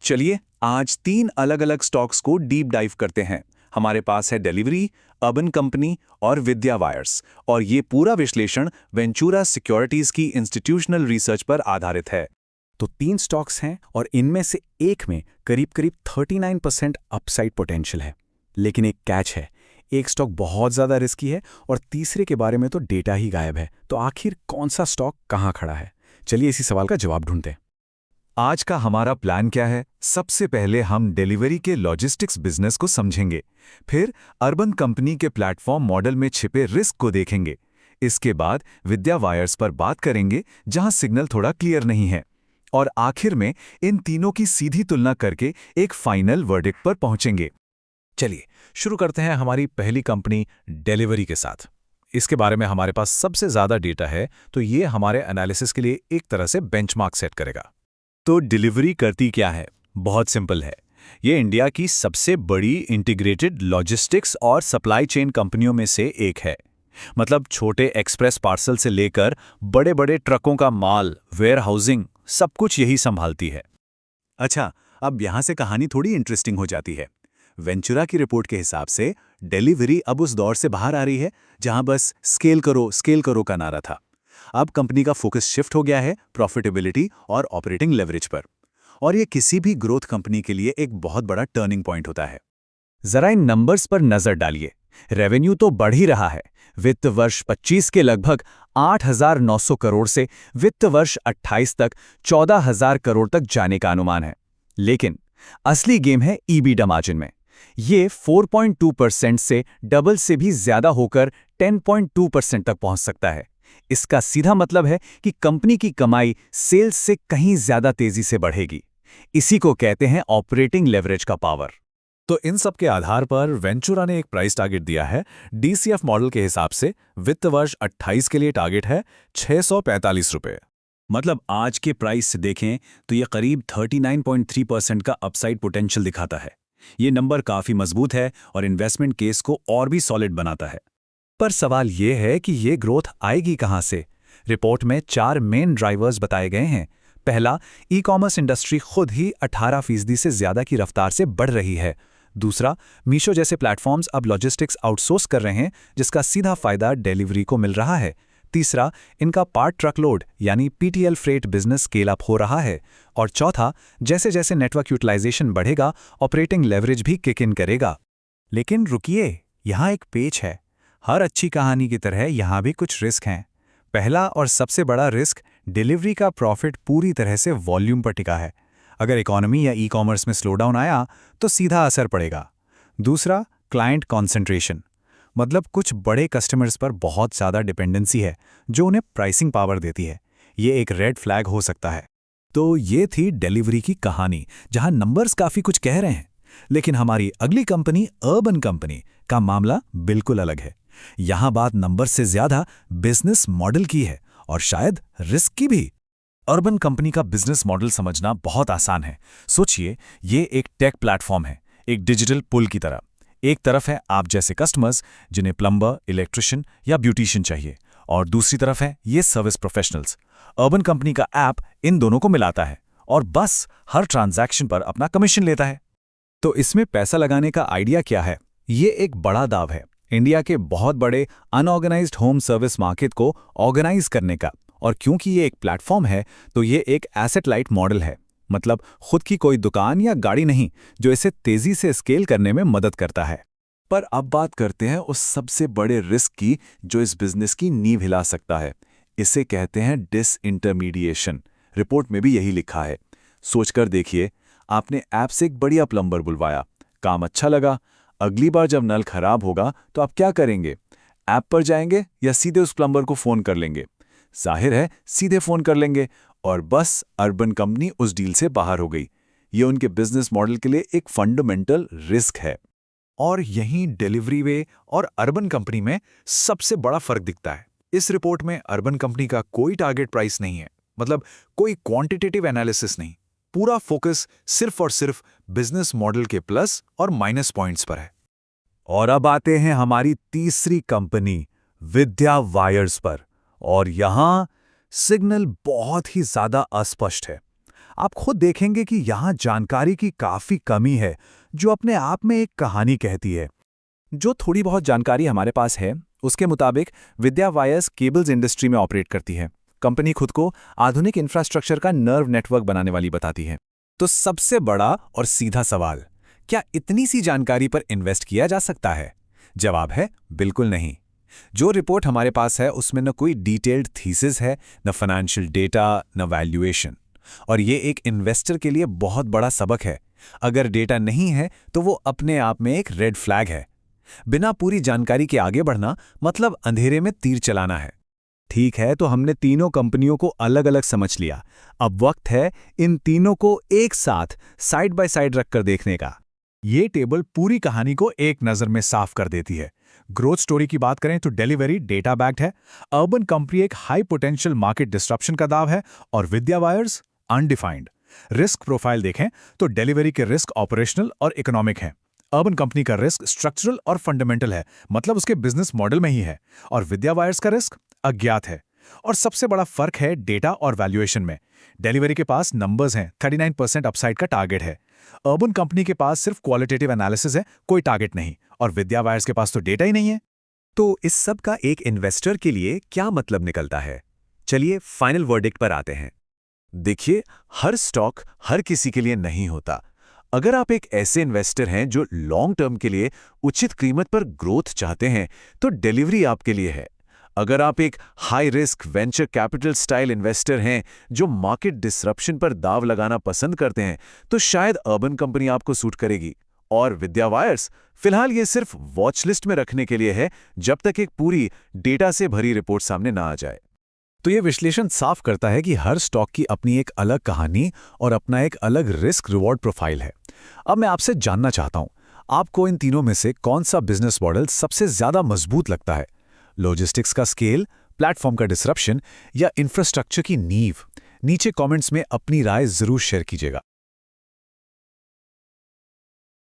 चलिए आज 3 अलग-अलग स्टॉक्स को डीप डाइव करते हैं। हमारे पास है डिलीवरी, अर्बन कंपनी और विद्या वायर्स, और ये पूरा विश्लेषण वेंचुरा सिक्योरिटीज की इंस्टीट्यूशनल रिसर्च पर आधारित है। तो 3 स्टॉक्स हैं और इनमें से एक में करीब-करीब 39% अपसाइड पोटेंशियल है। लेकिन एक कैच है, एक स्टॉक बहुत ज़्यादा रिस्की है और तीसरे के बारे में तो डेटा ही गायब है। तो आखिर कौन सा स्टॉक कहाँ खड़ा है? चलिए इसी सवाल का जवाब ढूंढते हैं। आज का हमारा प्लान क्या है? सबसे पहले हम डिलीवरी के लॉजिस्टिक्स बिजनेस को समझेंगे, फिर अर्बन कंपनी के प्लेटफॉर्म मॉडल में छिपे रिस्क को देखेंगे। इसके बाद विद्या वायर्स पर बात करेंगे, जहां सिग्नल थोड़ा क्लियर नहीं है, और आखिर में इन तीनों की सीधी तुलना करके एक फाइनल वर्डिक्ट पर पहुंचेंगे। चलिए शुरू करते हैं हमारी पहली कंपनी डिलीवरी के साथ। इसके बारे में हमारे पास सबसे ज़्यादा डेटा है, तो ये हमारे एनालिसिस के लिए एक तरह से बेंचमार्क सेट करेगा। तो डिलीवरी करती क्या है? बहुत सिंपल है। ये इंडिया की सबसे बड़ी इंटीग्रेटेड लॉजिस्टिक्स और सप्लाई चेन कंपनियों में से एक है। मतलब छोटे एक्सप्रेस पार्सल से लेकर बड़े-बड़े ट्रकों का माल, वेयर हाउसिंग, सब कुछ यही संभालती है। अच्छा, अब यहां से कहानी थोड़ी इंटरेस्टिंग हो जाती है। वेंचुरा की रिपोर्ट के हिसाब से डिलीवरी अब उस दौर से बाहर आ रही है जहां बस स्केल करो का नारा था। अब कंपनी का फोकस शिफ्ट हो गया है प्रॉफिटेबिलिटी और ऑपरेटिंग लेवरेज पर, और ये किसी भी ग्रोथ कंपनी के लिए एक बहुत बड़ा टर्निंग पॉइंट होता है। जरा इन नंबर्स पर नजर डालिए। रेवेन्यू तो बढ़ ही रहा है। वित्त वर्ष 25 के लगभग 8,900 करोड़ से वित्त वर्ष 28 तक 14,000 करोड़ तक जाने का अनुमान है। लेकिन असली गेम है ईबीटा मार्जिन में। ये 4.2% से डबल से भी ज्यादा होकर 10.2% तक पहुंच सकता है। इसका सीधा मतलब है कि कंपनी की कमाई सेल्स से कहीं ज्यादा तेजी से बढ़ेगी। इसी को कहते हैं ऑपरेटिंग लेवरेज का पावर। तो इन सब के आधार पर वेंचुरा ने एक प्राइस टारगेट दिया है। डीसीएफ मॉडल के हिसाब से वित्त वर्ष 28 के लिए टारगेट है 645 रुपये। मतलब आज के प्राइस से देखें तो ये करीब 39.3% का अपसाइड पोटेंशियल दिखाता है। ये नंबर काफी मजबूत है और इन्वेस्टमेंट केस को और भी सॉलिड बनाता है। पर सवाल ये है कि ये ग्रोथ आएगी कहां से? रिपोर्ट में 4 मेन ड्राइवर्स बताए गए हैं। पहला, ई कॉमर्स इंडस्ट्री खुद ही 18% से ज्यादा की रफ्तार से बढ़ रही है। दूसरा, मीशो जैसे प्लेटफॉर्म्स अब लॉजिस्टिक्स आउटसोर्स कर रहे हैं, जिसका सीधा फायदा डिलीवरी को मिल रहा है। तीसरा, इनका पार्ट ट्रकलोड यानी PTL freight business scale up हो रहा है। और चौथा, जैसे जैसे नेटवर्क यूटिलाइजेशन बढ़ेगा, ऑपरेटिंग लेवरेज भी किक इन करेगा। लेकिन रुकिए, यहाँ एक पेच है। हर अच्छी कहानी की तरह यहाँ भी कुछ रिस्क हैं। पहला और सबसे बड़ा रिस्क, डिलीवरी का प्रॉफिट पूरी तरह से वॉल्यूम पर टिका है। अगर इकोनॉमी या ई कॉमर्स में स्लोडाउन आया तो सीधा असर पड़ेगा। दूसरा, क्लाइंट कॉन्सेंट्रेशन, मतलब कुछ बड़े कस्टमर्स पर बहुत ज़्यादा डिपेंडेंसी है जो उन्हें प्राइसिंग पावर देती है। ये एक रेड फ्लैग हो सकता है। तो ये थी डिलीवरी की कहानी, जहां नंबर्स काफ़ी कुछ कह रहे हैं। लेकिन हमारी अगली कंपनी अर्बन कंपनी का मामला बिल्कुल अलग है। यहां बात नंबर से ज्यादा बिजनेस मॉडल की है, और शायद रिस्क की भी। अर्बन कंपनी का बिजनेस मॉडल समझना बहुत आसान है। सोचिए, ये एक टेक प्लेटफॉर्म है, एक डिजिटल पुल की तरह। एक तरफ है आप जैसे कस्टमर्स जिन्हें प्लम्बर, इलेक्ट्रिशियन या ब्यूटिशियन चाहिए, और दूसरी तरफ है ये सर्विस प्रोफेशनल्स। अर्बन कंपनी का ऐप इन दोनों को मिलाता है और बस हर ट्रांजैक्शन पर अपना कमीशन लेता है। तो इसमें पैसा लगाने का आइडिया क्या है? ये एक बड़ा दाव है इंडिया के बहुत बड़े अनऑर्गेनाइज्ड होम सर्विस मार्केट को ऑर्गेनाइज करने का। और क्योंकि ये एक प्लेटफॉर्म है, तो ये एक एसेट लाइट मॉडल है। मतलब खुद की कोई दुकान या गाड़ी नहीं, जो इसे तेजी से स्केल करने में मदद करता है। पर अब बात करते हैं उस सबसे बड़े रिस्क की जो इस बिजनेस की नींव हिला सकता है। इसे कहते हैं डिसइंटरमीडिएशन। रिपोर्ट में भी यही लिखा है। सोचकर देखिए, आपने ऐप से एक बढ़िया प्लम्बर बुलवाया, काम अच्छा लगा। अगली बार जब नल खराब होगा तो आप क्या करेंगे? ऐप पर जाएंगे या सीधे उस प्लम्बर को फोन कर लेंगे? जाहिर है सीधे फोन कर लेंगे, और बस अर्बन कंपनी उस डील से बाहर हो गई। ये उनके बिजनेस मॉडल के लिए एक फंडामेंटल रिस्क है। और यहीं डिलीवरी वे और अर्बन कंपनी में सबसे बड़ा फर्क दिखता है। इस रिपोर्ट में अर्बन कंपनी का कोई टारगेट प्राइस नहीं है, मतलब कोई क्वांटिटेटिव एनालिसिस नहीं। पूरा फोकस सिर्फ और सिर्फ बिजनेस मॉडल के प्लस और माइनस पॉइंट्स पर है। और अब आते हैं हमारी तीसरी कंपनी विद्या वायर्स पर, और यहां सिग्नल बहुत ही ज्यादा अस्पष्ट है। आप खुद देखेंगे कि यहाँ जानकारी की काफ़ी कमी है, जो अपने आप में एक कहानी कहती है। जो थोड़ी बहुत जानकारी हमारे पास है, उसके मुताबिक विद्या वायर्स केबल्स इंडस्ट्री में ऑपरेट करती है। कंपनी खुद को आधुनिक इंफ्रास्ट्रक्चर का नर्व नेटवर्क बनाने वाली बताती है। तो सबसे बड़ा और सीधा सवाल, क्या इतनी सी जानकारी पर इन्वेस्ट किया जा सकता है? जवाब है बिल्कुल नहीं। जो रिपोर्ट हमारे पास है उसमें न कोई डिटेल्ड थीसिस है, न फाइनेंशियल डेटा, न वैल्यूएशन। और ये एक इन्वेस्टर के लिए बहुत बड़ा सबक है। अगर डेटा नहीं है तो वो अपने आप में एक रेड फ्लैग है। बिना पूरी जानकारी के आगे बढ़ना मतलब अंधेरे में तीर चलाना है। ठीक है, तो हमने तीनों कंपनियों को अलग अलग समझ लिया। अब वक्त है इन तीनों को एक साथ साइड बाय साइड रखकर देखने का। ये टेबल पूरी कहानी को एक नज़र में साफ कर देती है। ग्रोथ स्टोरी की बात करें तो डिलीवरी डेटा बैक्ड है, अर्बन कंपनी एक हाई पोटेंशियल मार्केट डिस्ट्रप्शन का दाव है और विद्या वायर्स अनडिफाइंड। रिस्क प्रोफाइल देखें तो डिलीवरी के रिस्क ऑपरेशनल और इकोनॉमिक हैं। अर्बन कंपनी का रिस्क स्ट्रक्चरल और फंडामेंटल है, मतलब उसके बिजनेस मॉडल में ही है, और विद्या वायर्स का रिस्क अज्ञात है। और सबसे बड़ा फर्क है डेटा और वैल्यूएशन में। डिलीवरी के पास नंबर्स हैं, 39% अपसाइड का टारगेट है। अर्बन कंपनी के पास सिर्फ क्वालिटेटिव एनालिसिस है, कोई टारगेट नहीं, और विद्या वायर्स के पास तो डेटा ही नहीं है। तो इस सब का एक इन्वेस्टर के लिए क्या मतलब निकलता है? चलिए फाइनल वर्डिक्ट पर आते हैं। देखिए, हर स्टॉक हर किसी के लिए नहीं होता। अगर आप एक ऐसे इन्वेस्टर हैं जो लॉन्ग टर्म के लिए उचित कीमत पर ग्रोथ चाहते हैं, तो डिलीवरी आपके लिए है। अगर आप एक high risk venture capital style investor हैं जो मार्केट डिसरप्शन पर दाव लगाना पसंद करते हैं, तो शायद अर्बन कंपनी आपको सूट करेगी। और विद्या वायर्स फिलहाल ये सिर्फ वॉच लिस्ट में रखने के लिए है, जब तक एक पूरी डेटा से भरी रिपोर्ट सामने ना आ जाए। तो ये विश्लेषण साफ करता है कि हर स्टॉक की अपनी एक अलग कहानी और अपना एक अलग रिस्क रिवॉर्ड प्रोफाइल है। अब मैं आपसे जानना चाहता हूं, आपको इन तीनों में से कौन सा बिजनेस मॉडल सबसे ज्यादा मजबूत लगता है? लॉजिस्टिक्स का स्केल, प्लेटफॉर्म का डिसरप्शन या इंफ्रास्ट्रक्चर की नींव? नीचे कमेंट्स में अपनी राय जरूर शेयर कीजिएगा।